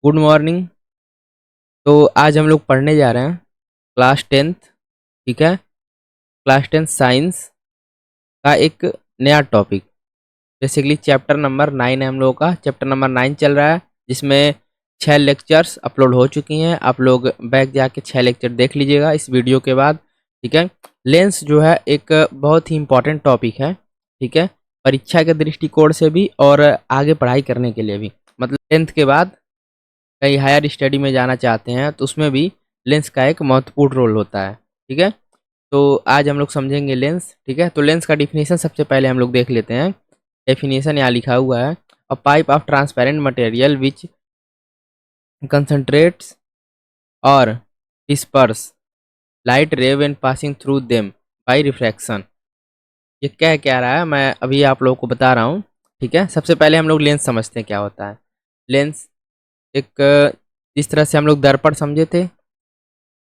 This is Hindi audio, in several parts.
Good morning. तो आज हम लोग पढ़ने जा रहे हैं क्लास टेंथ। ठीक है, क्लास टेंथ साइंस का एक नया टॉपिक। बेसिकली चैप्टर नंबर 9 है, हम लोगों का चैप्टर नंबर 9 चल रहा है, जिसमें 6 लेक्चर्स अपलोड हो चुकी हैं। आप लोग बैक जाके 6 लेक्चर देख लीजिएगा इस वीडियो के बाद। ठीक है, लेंस जो है एक बहुत ही इम्पॉर्टेंट टॉपिक है। ठीक है, परीक्षा के दृष्टिकोण से भी और आगे पढ़ाई करने के लिए भी। मतलब टेंथ के बाद कहीं हायर स्टडी में जाना चाहते हैं तो उसमें भी लेंस का एक महत्वपूर्ण रोल होता है। ठीक है, तो आज हम लोग समझेंगे लेंस। ठीक है, तो लेंस का डिफिनेशन सबसे पहले हम लोग देख लेते हैं। डेफिनेशन यहाँ लिखा हुआ है, a pipe of transparent material which concentrates और disperse light ray when passing through them by refraction. ये क्या रहा है, मैं अभी आप लोगों को बता रहा हूँ। ठीक है, सबसे पहले हम लोग लेंस समझते हैं क्या होता है। लेंस एक जिस तरह से हम लोग दर्पण समझे थे,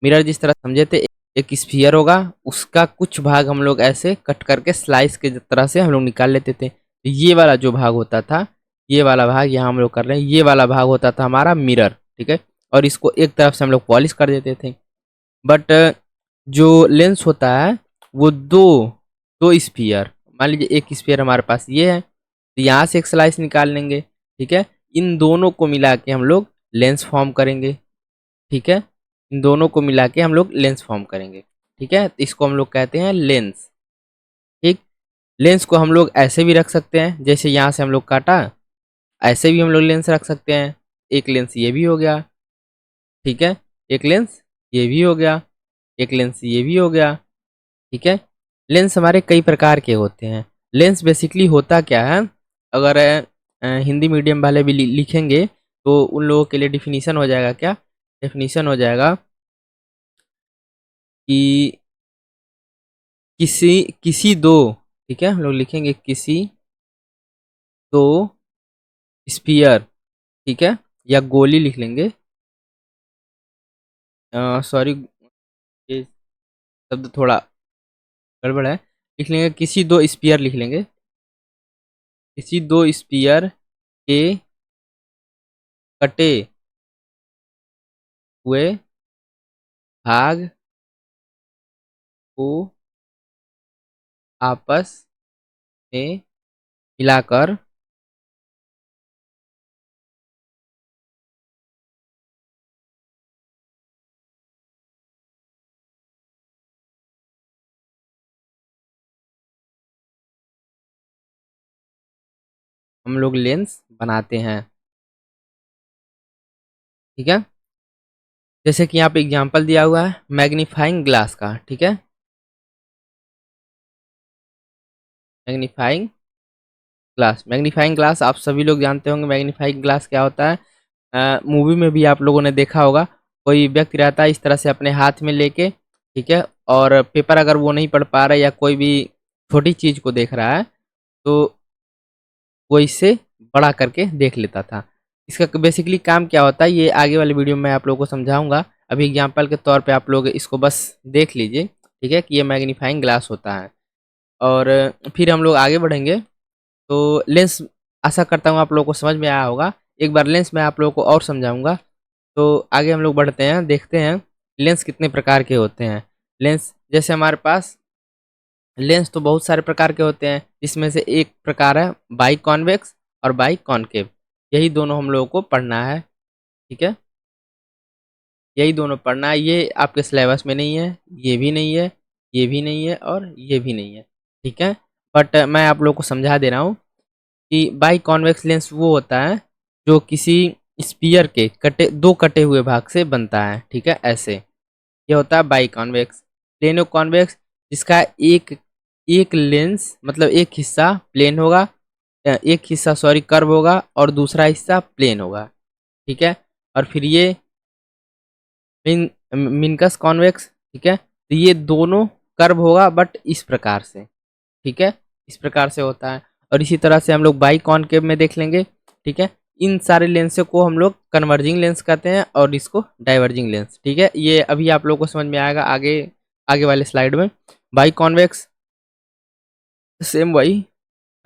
मिरर जिस तरह समझे थे, एक स्फीयर होगा, उसका कुछ भाग हम लोग ऐसे कट करके स्लाइस के तरह से हम लोग निकाल लेते थे। तो ये वाला जो भाग होता था, ये वाला भाग यहाँ हम लोग कर रहे हैं, ये वाला भाग होता था हमारा मिरर। ठीक है, और इसको एक तरफ से हम लोग पॉलिश कर देते थे। बट जो लेंस होता है वो दो दो स्फीयर, मान लीजिए एक स्फीयर हमारे पास ये है, तो यहाँ से एक स्लाइस निकाल लेंगे। ठीक है, इन दोनों को मिला के हम लोग लेंस फॉर्म करेंगे। ठीक है, इन दोनों को मिला के हम लोग लेंस फॉर्म करेंगे। ठीक है, तो इसको हम लोग कहते हैं लेंस। ठीक, लेंस को हम लोग ऐसे भी रख सकते हैं, जैसे यहाँ से हम लोग काटा, ऐसे भी हम लोग लेंस रख सकते हैं। एक लेंस ये भी हो गया। ठीक है, एक लेंस ये भी हो गया, एक लेंस ये भी हो गया। ठीक है, लेंस हमारे कई प्रकार के होते हैं। लेंस बेसिकली होता क्या है, अगर हिंदी मीडियम वाले भी लिखेंगे तो उन लोगों के लिए डिफिनीशन हो जाएगा क्या, डेफिनीशन हो जाएगा कि किसी किसी दो, ठीक है, हम लोग लिखेंगे किसी दो स्फीयर। ठीक है, या गोली लिख लेंगे, सॉरी ये शब्द थोड़ा गड़बड़ है, लिख लेंगे किसी दो स्फीयर लिख लेंगे। किसी दो स्फीयर के कटे हुए भाग को आपस में मिलाकर हम लोग लेंस बनाते हैं। ठीक है, जैसे कि यहाँ पे एग्जांपल दिया हुआ है मैग्नीफाइंग ग्लास का। ठीक है, मैग्नीफाइंग मैग्नीफाइंग ग्लास आप सभी लोग जानते होंगे। मैग्नीफाइंग ग्लास क्या होता है, मूवी में भी आप लोगों ने देखा होगा। कोई व्यक्ति रहता है इस तरह से अपने हाथ में लेके, ठीक है, और पेपर अगर वो नहीं पढ़ पा रहा है या कोई भी छोटी चीज को देख रहा है तो वो इससे बड़ा करके देख लेता था। इसका बेसिकली काम क्या होता है ये आगे वाले वीडियो में मैं आप लोगों को समझाऊंगा। अभी एग्जाम्पल के तौर पे आप लोग इसको बस देख लीजिए। ठीक है, कि ये मैग्नीफाइंग ग्लास होता है। और फिर हम लोग आगे बढ़ेंगे। तो लेंस, आशा करता हूँ आप लोगों को समझ में आया होगा। एक बार लेंस मैं आप लोगों को और समझाऊंगा। तो आगे हम लोग बढ़ते हैं, देखते हैं लेंस कितने प्रकार के होते हैं। लेंस जैसे हमारे पास लेंस तो बहुत सारे प्रकार के होते हैं, इसमें से एक प्रकार है बाई कॉन्वेक्स और बाई कॉनकेव। यही दोनों हम लोगों को पढ़ना है। ठीक है, यही दोनों पढ़ना है। ये आपके सिलेबस में नहीं है, ये भी नहीं है, ये भी नहीं है और ये भी नहीं है। ठीक है, बट मैं आप लोगों को समझा दे रहा हूँ कि बाई कॉन्वेक्स लेंस वो होता है जो किसी स्पीयर के कटे हुए भाग से बनता है। ठीक है, ऐसे ये होता है बाई कॉन्वेक्स। प्लेनो कॉन्वेक्स, जिसका एक एक लेंस मतलब एक हिस्सा प्लेन होगा, एक हिस्सा सॉरी कर्व होगा और दूसरा हिस्सा प्लेन होगा। ठीक है, और फिर ये मिन मिनकस कॉन्वेक्स। ठीक है, तो ये दोनों कर्व होगा बट इस प्रकार से। ठीक है, इस प्रकार से होता है। और इसी तरह से हम लोग बाई कॉनकेव में देख लेंगे। ठीक है, इन सारे लेंसों को हम लोग कन्वर्जिंग लेंस कहते हैं और इसको डाइवर्जिंग लेंस। ठीक है, ये अभी आप लोगों को समझ में आएगा आगे आगे वाले स्लाइड में। बाई कॉन्वेक्स सेम वही,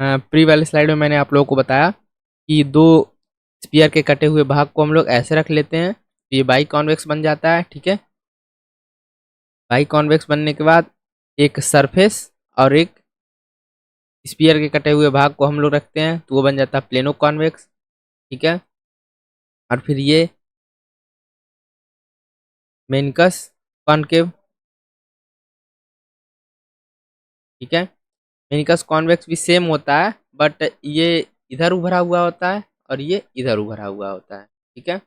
प्री वाले स्लाइड में मैंने आप लोगों को बताया कि दो स्फीयर के कटे हुए भाग को हम लोग ऐसे रख लेते हैं, तो ये बाई कॉन्वेक्स बन जाता है। ठीक है, बाई कॉन्वेक्स बनने के बाद एक सरफेस और एक स्फीयर के कटे हुए भाग को हम लोग रखते हैं, तो वो बन जाता है प्लेनो कॉन्वेक्स। ठीक है, और फिर ये मेनिकस कॉनकेव। ठीक है, मेनिकस कॉन्वेक्स भी सेम होता है, बट ये इधर उभरा हुआ होता है और ये इधर उभरा हुआ होता है। ठीक है,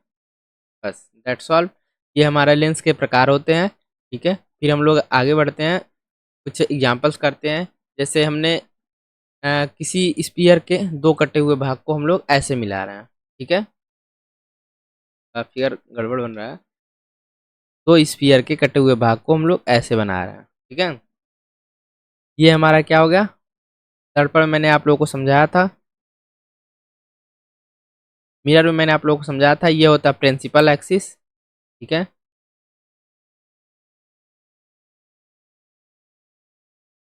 बस दैट्स ऑल। ये हमारा लेंस के प्रकार होते हैं। ठीक है, फिर हम लोग आगे बढ़ते हैं, कुछ एग्जांपल्स करते हैं। जैसे हमने किसी स्पीयर के दो कटे हुए भाग को हम लोग ऐसे मिला रहे हैं। ठीक है, फिगर गड़बड़ बन रहा है। दो स्पीयर के कटे हुए भाग को हम लोग ऐसे बना रहे हैं। ठीक है, ये हमारा क्या हो गया, दर्पण मैंने आप लोगों को समझाया था, मिरर में मैंने आप लोगों को समझाया था, ये होता है प्रिंसिपल एक्सिस। ठीक है,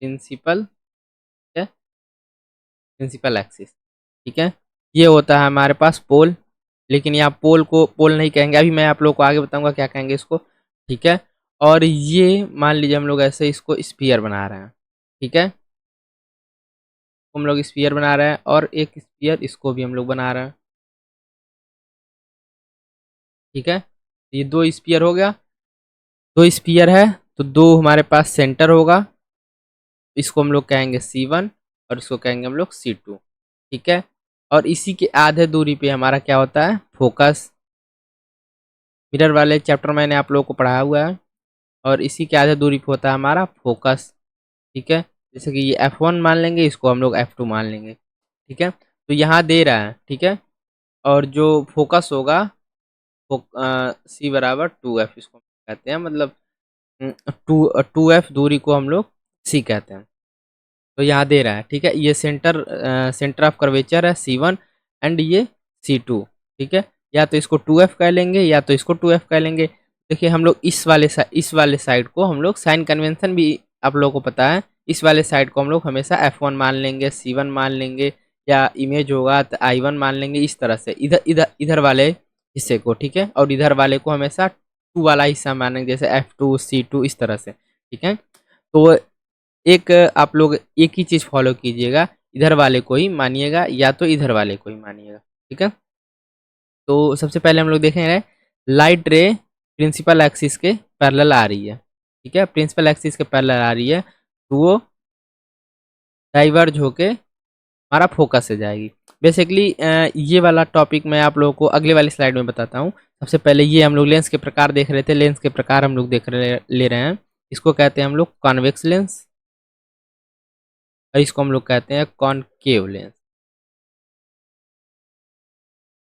प्रिंसिपल, है प्रिंसिपल एक्सिस। ठीक है, ये होता है हमारे पास पोल, लेकिन यहाँ पोल को पोल नहीं कहेंगे, अभी मैं आप लोगों को आगे बताऊंगा क्या कहेंगे इसको। ठीक है, और ये मान लीजिए हम लोग ऐसे इसको स्फीयर बना रहे हैं। ठीक है, हम लोग स्फीयर बना रहे हैं और एक स्फीयर इसको भी हम लोग बना रहे हैं। ठीक है, ये दो स्फीयर हो गया, दो स्फीयर है तो दो हमारे पास सेंटर होगा, इसको हम लोग कहेंगे C1 और इसको कहेंगे हम लोग C2। ठीक है, और इसी के आधे दूरी पे हमारा क्या होता है, फोकस। मिरर वाले चैप्टर मैंने आप लोगों को पढ़ाया हुआ है, और इसी के आधे दूरी पे होता है हमारा फोकस। ठीक है, जैसे कि ये F1 मान लेंगे, इसको हम लोग F2 मान लेंगे। ठीक है, तो यहाँ दे रहा है। ठीक है, और जो फोकस होगा C बराबर 2F इसको कहते हैं, मतलब टू एफ दूरी को हम लोग C कहते हैं। तो यहाँ दे रहा है। ठीक है, ये सेंटर ऑफ कर्वेचर है C1 एंड ये C2। ठीक है, या तो इसको 2F कह लेंगे या तो इसको 2F कह लेंगे। देखिए हम लोग इस वाले साइड को हम लोग साइन कन्वेंशन भी आप लोगों को पता है, इस वाले साइड को हम लोग हमेशा F1 मान लेंगे, C1 मान लेंगे, या इमेज होगा तो I1 मान लेंगे, इस तरह से इधर इधर इधर वाले हिस्से को। ठीक है, और इधर वाले को हमेशा 2 वाला हिस्सा मानेंगे, जैसे F2 C2 इस तरह से। ठीक है, तो एक आप लोग एक ही चीज़ फॉलो कीजिएगा, इधर वाले को ही मानिएगा या तो इधर वाले को ही मानिएगा। ठीक है, तो सबसे पहले हम लोग देखेंगे लाइट रे प्रिंसिपल एक्सिस के पैरेलल आ रही है। ठीक है, प्रिंसिपल एक्सिस के पैरेलल आ रही है, तो वो डाइवर्ज होके हमारा फोकस से जाएगी। बेसिकली ये वाला टॉपिक मैं आप लोगों को अगले वाली स्लाइड में बताता हूँ। सबसे पहले ये हम लोग लेंस के प्रकार देख रहे थे, लेंस के प्रकार हम लोग ले रहे हैं। इसको कहते हैं हम लोग कॉन्वेक्स लेंस, और इसको हम लोग कहते हैं कॉनकेव लेंस।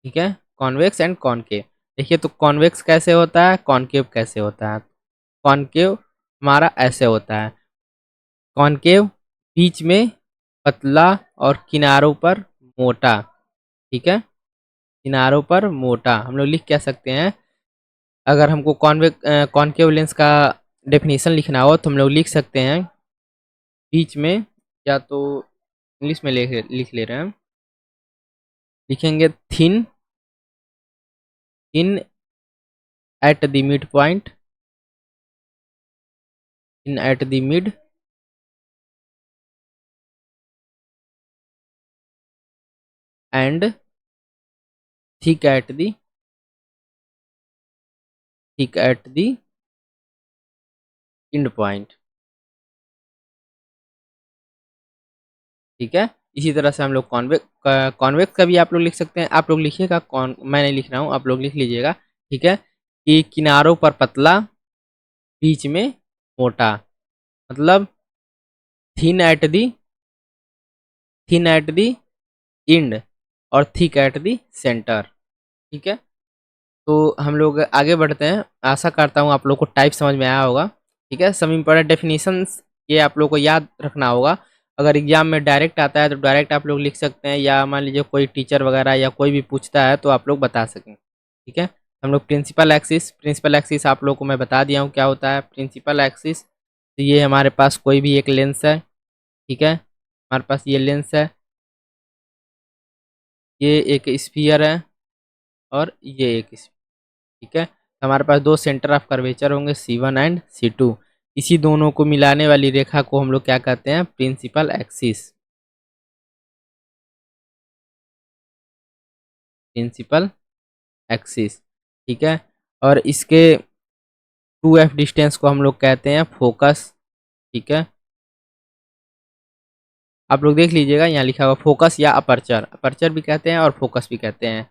ठीक है, कॉन्वेक्स एंड कॉनकेव। देखिए तो कॉन्वेक्स कैसे होता है, कॉनकेव कैसे होता है। कॉनकेव हमारा ऐसे होता है, कॉनकेव बीच में पतला और किनारों पर मोटा। ठीक है, किनारों पर मोटा हम लोग लिख क्या सकते हैं, अगर हमको कॉनकेव लेंस का डेफिनेशन लिखना हो तो हम लोग लिख सकते हैं, बीच में, या तो इंग्लिश में लिख ले रहे हैं, लिखेंगे thin in at the mid point, in at the mid and thick at the end point. ठीक है, इसी तरह से हम लोग कॉन्वेक्स का भी आप लोग लिख सकते हैं। आप लोग लिखिएगा, कौन मैं नहीं लिख रहा हूँ, आप लोग लिख लीजिएगा। ठीक है, कि किनारों पर पतला, बीच में मोटा, मतलब thin at the thin at the and और थिक एट दी सेंटर। ठीक है, तो हम लोग आगे बढ़ते हैं। आशा करता हूँ आप लोग को टाइप समझ में आया होगा। ठीक है, सब इम्पोर्टेंट डेफिनेशंस ये आप लोग को याद रखना होगा। अगर एग्जाम में डायरेक्ट आता है तो डायरेक्ट आप लोग लिख सकते हैं, या मान लीजिए कोई टीचर वगैरह या कोई भी पूछता है तो आप लोग बता सकें। ठीक है, हम लोग प्रिंसिपल एक्सिस आप लोग को मैं बता दिया हूँ क्या होता है प्रिंसिपल एक्सिस। तो ये हमारे पास कोई भी एक लेंस है। ठीक है, हमारे पास ये लेंस है, ये एक स्फीयर है। और ये एक ठीक है। तो हमारे पास दो सेंटर ऑफ कर्वेचर होंगे C1 एंड C2। इसी दोनों को मिलाने वाली रेखा को हम लोग क्या कहते हैं, प्रिंसिपल एक्सिस। प्रिंसिपल एक्सिस, ठीक है। और इसके 2f डिस्टेंस को हम लोग कहते हैं फोकस, ठीक है। आप लोग देख लीजिएगा, यहाँ लिखा हुआ फोकस या अपर्चर, अपर्चर भी कहते हैं और फोकस भी कहते हैं,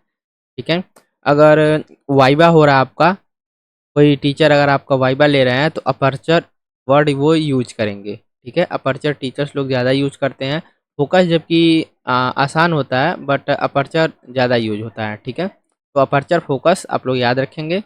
ठीक है। अगर वाइवा हो रहा है आपका, कोई टीचर अगर आपका वाइवा ले रहे हैं तो अपर्चर वर्ड वो यूज करेंगे, ठीक है। अपर्चर टीचर्स लोग ज़्यादा यूज करते हैं। फोकस जबकि आसान होता है, बट अपर्चर ज़्यादा यूज होता है, ठीक है। तो अपर्चर फोकस आप लोग याद रखेंगे।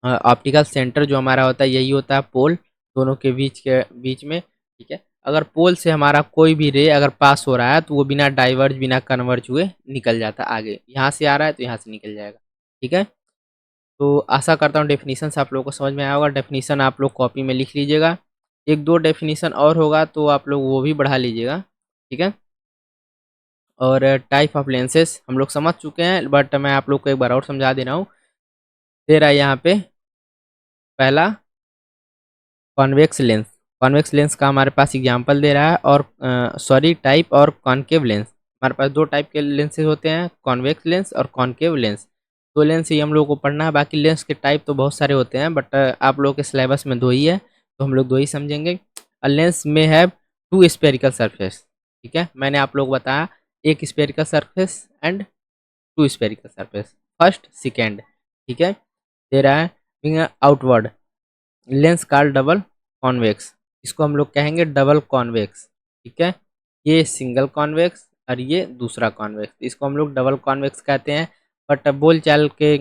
ऑप्टिकल सेंटर जो हमारा होता है यही होता है पोल, दोनों के बीच में, ठीक है। अगर पोल से हमारा कोई भी रे अगर पास हो रहा है तो वो बिना डाइवर्ज बिना कन्वर्ज हुए निकल जाता है आगे, यहाँ से आ रहा है तो यहाँ से निकल जाएगा, ठीक है। तो आशा करता हूँ डेफिनेशन से आप लोगों को समझ में आया होगा। डेफिनेशन आप लोग कॉपी में लिख लीजिएगा, एक दो डेफिनेशन और होगा तो आप लोग वो भी बढ़ा लीजिएगा, ठीक है। और टाइप ऑफ लेंसेस हम लोग समझ चुके हैं, बट मैं आप लोग को एक बार और समझा दे रहा हूँ। दे रहा है यहाँ पे पहला कॉन्वेक्स लेंस, कॉन्वेक्स लेंस का हमारे पास एग्जांपल दे रहा है। और सॉरी टाइप और कॉनकेव लेंस, हमारे पास दो टाइप के लेंसेज होते हैं, कॉन्वेक्स लेंस और कॉनकेव लेंस। दो लेंस ही हम लोग को पढ़ना है, बाकी लेंस के टाइप तो बहुत सारे होते हैं, बट आप लोगों के सिलेबस में दो ही है तो हम लोग दो ही समझेंगे। अ लेंस में हैव टू स्पेरिकल सरफेस, ठीक है। मैंने आप लोग बताया एक spherical surface and two spherical surface, first second, ठीक है। दे रहा है outward lens called double convex, इसको हम लोग कहेंगे डबल कॉन्वेक्स, ठीक है। ये सिंगल कॉन्वेक्स और ये दूसरा कॉन्वेक्स, इसको हम लोग डबल कॉन्वेक्स कहते हैं, बट बोलचाल के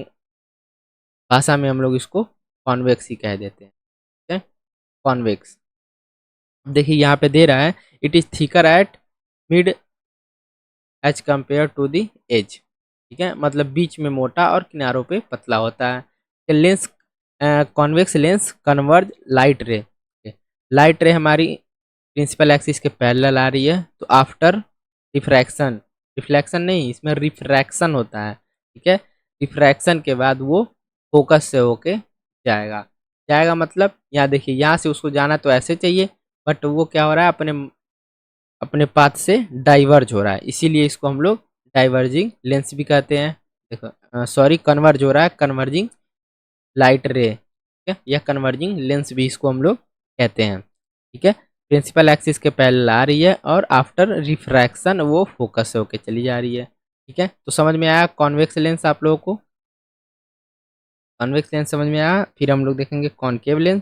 भाषा में हम लोग इसको कॉन्वेक्स ही कह देते हैं, ठीक है। कॉन्वेक्स, देखिए यहाँ पे दे रहा है it is thicker at mid edge compare to the edge, ठीक है। मतलब बीच में मोटा और किनारों पे पतला होता है। Lens convex lens converge light रे, लाइट रे हमारी प्रिंसिपल एक्सिस के पैरेलल आ रही है, तो आफ्टर रिफ्रैक्शन, रिफ्लेक्शन नहीं इसमें रिफ्रैक्शन होता है, ठीक है। रिफ्रैक्शन के बाद वो फोकस से होके जाएगा, जाएगा मतलब यहाँ देखिए यहाँ से उसको जाना तो ऐसे चाहिए, बट वो क्या हो रहा है अपने अपने पाथ से डाइवर्ज हो रहा है, इसीलिए इसको हम लोग डाइवर्जिंग लेंस भी कहते हैं। देखो सॉरी कन्वर्ज हो रहा है, कन्वर्जिंग लाइट रे, ठीक है, या कन्वर्जिंग लेंस भी इसको हम लोग कहते हैं, ठीक है। प्रिंसिपल एक्सिस के पैरेलल आ रही है और आफ्टर रिफ्रैक्शन वो फोकस से होके चली जा रही है, ठीक है। तो समझ में आया कॉन्वेक्स लेंस आप लोगों को, कॉन्वेक्स लेंस समझ में आया। फिर हम लोग देखेंगे कॉनकेव लेंस,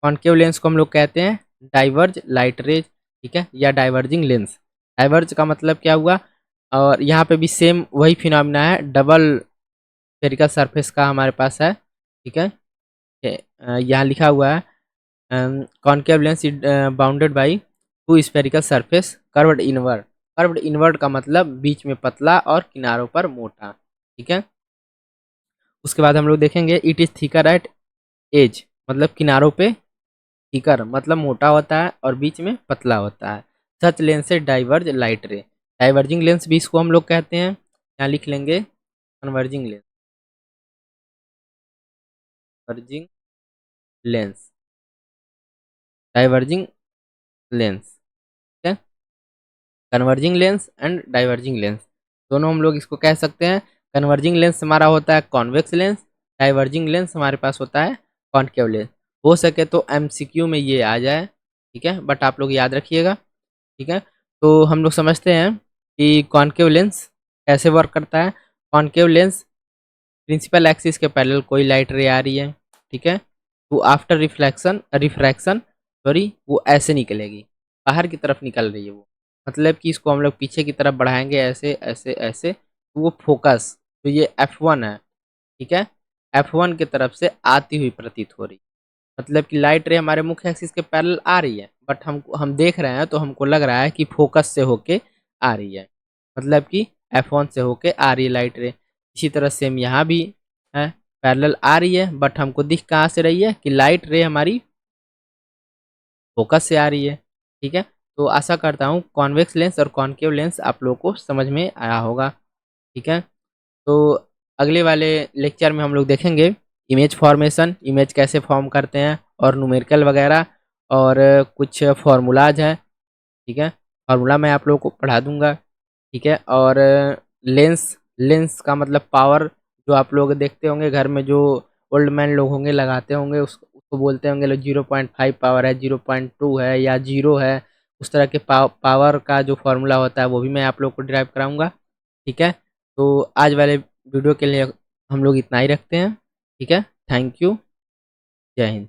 कॉनकेव लेंस को हम लोग कहते हैं डाइवर्ज लाइट रेज, ठीक है, या डाइवर्जिंग लेंस। डाइवर्ज का मतलब क्या हुआ, और यहाँ पे भी सेम वही फिनोमिना है, डबल स्फेरिकल सरफेस का हमारे पास है, ठीक है। यहाँ लिखा हुआ है concave lens is bounded by two spherical surface curved inward, curved inward का मतलब बीच में पतला और किनारों पर मोटा, ठीक है। उसके बाद हम लोग देखेंगे it is thicker at edge, मतलब किनारों पे थिकर मतलब मोटा होता है और बीच में पतला होता है। सच लेंस से डाइवर्ज लाइट रे, डाइवर्जिंग लेंस भी इसको हम लोग कहते हैं, यहाँ लिख लेंगे converging lens, converging lens, diverging lens, ठीक है। Converging lens and diverging lens दोनों हम लोग इसको कह सकते हैं। कन्वर्जिंग लेंस हमारा होता है कॉन्वेक्स लेंस, डाइवर्जिंग लेंस हमारे पास होता है कॉनकेव लेंस। हो सके तो एमसीक्यू में ये आ जाए, ठीक है, बट आप लोग याद रखिएगा, ठीक है। तो हम लोग समझते हैं कि कॉनकेव लेंस कैसे वर्क करता है। कॉनकेव लेंस प्रिंसिपल एक्सिस के पैरेलल कोई लाइट रे आ रही है, ठीक है, तो आफ्टर रिफ्लेक्शन रिफ्रैक्शन सॉरी वो ऐसे निकलेगी, बाहर की तरफ निकल रही है वो, मतलब कि इसको हम लोग पीछे की तरफ बढ़ाएंगे ऐसे ऐसे ऐसे, तो वो फोकस, तो ये F1 है, ठीक है, F1 की तरफ से आती हुई प्रतीत हो रही, मतलब कि लाइट रे हमारे मुख्य एक्सिस के पैरेलल आ रही है, बट हम देख रहे हैं तो हमको लग रहा है कि फोकस से होके आ रही है, मतलब कि F1 से होके आ रही है लाइट रे। इसी तरह सेम यहाँ भी है, पैरेलल आ रही है, बट हमको दिख कहाँ से रही है कि लाइट रे हमारी फोकस से आ रही है, ठीक है। तो आशा करता हूँ कॉन्वेक्स लेंस और कॉनकेव लेंस आप लोगों को समझ में आया होगा, ठीक है। तो अगले वाले लेक्चर में हम लोग देखेंगे इमेज फॉर्मेशन, इमेज कैसे फॉर्म करते हैं, और न्यूमेरिकल वगैरह, और कुछ फार्मूलाज हैं। ठीक है, फार्मूला मैं आप लोगों को पढ़ा दूंगा। ठीक है, और लेंस, लेंस का मतलब पावर, जो आप लोग देखते होंगे घर में, जो ओल्ड मैन लोग होंगे लगाते होंगे, उसको बोलते होंगे लोग 0.5 पावर है, 0.2 है, या जीरो है। उस तरह के पावर का जो फॉर्मूला होता है वो भी मैं आप लोग को डिराइव कराऊंगा। ठीक है, तो आज वाले वीडियो के लिए हम लोग इतना ही रखते हैं। ठीक है, थैंक यू, जय हिंद।